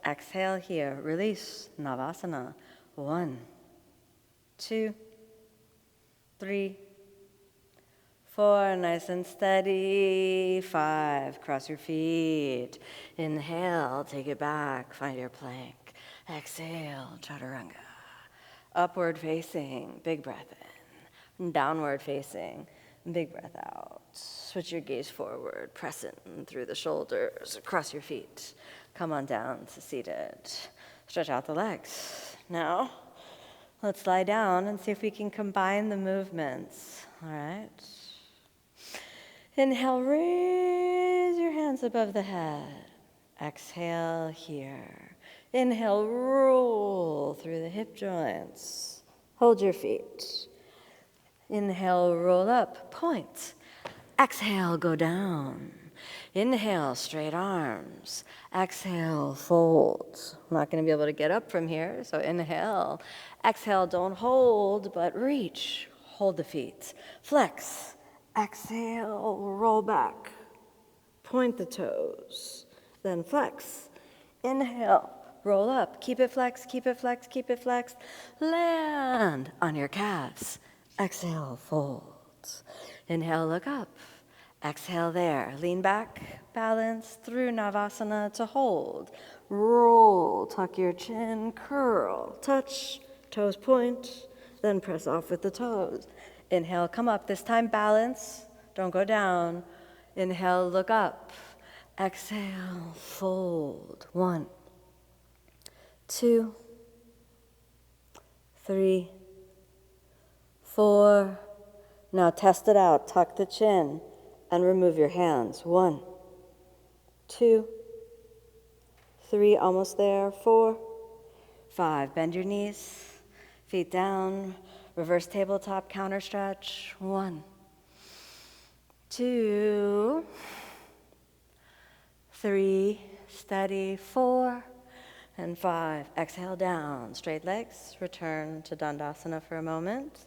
Exhale here. Release. Navasana. 1, 2, 3, 4. Nice and steady. 5. Cross your feet. Inhale. Take it back. Find your plank. Exhale. Chaturanga. Upward facing. Big breath in. Downward facing. Big breath out. Switch your gaze forward. Press in through the shoulders. Cross your feet. Come on down to seated. Stretch out the legs. Now, let's lie down and see if we can combine the movements. All right. Inhale, raise your hands above the head. Exhale here. Inhale, roll through the hip joints. Hold your feet. Inhale, roll up, point. Exhale, go down. Inhale, straight arms. Exhale, fold. I'm not going to be able to get up from here, so inhale. Exhale, don't hold, but reach. Hold the feet. Flex. Exhale, roll back. Point the toes. Then flex. Inhale, roll up. Keep it flexed, keep it flexed, keep it flexed. Land on your calves. Exhale, fold. Inhale, look up. Exhale there. Lean back, balance through Navasana to hold. Roll, tuck your chin, curl, touch, toes point, then press off with the toes. Inhale, come up. This time balance, don't go down. Inhale, look up. Exhale, fold. 1, 2, 3, 4. Now test it out. Tuck the chin and remove your hands. 1, 2, 3, almost there. 4, 5. Bend your knees, feet down, reverse tabletop counter stretch. 1, 2, 3, steady. 4 and 5. Exhale down, straight legs. Return to Dandasana for a moment.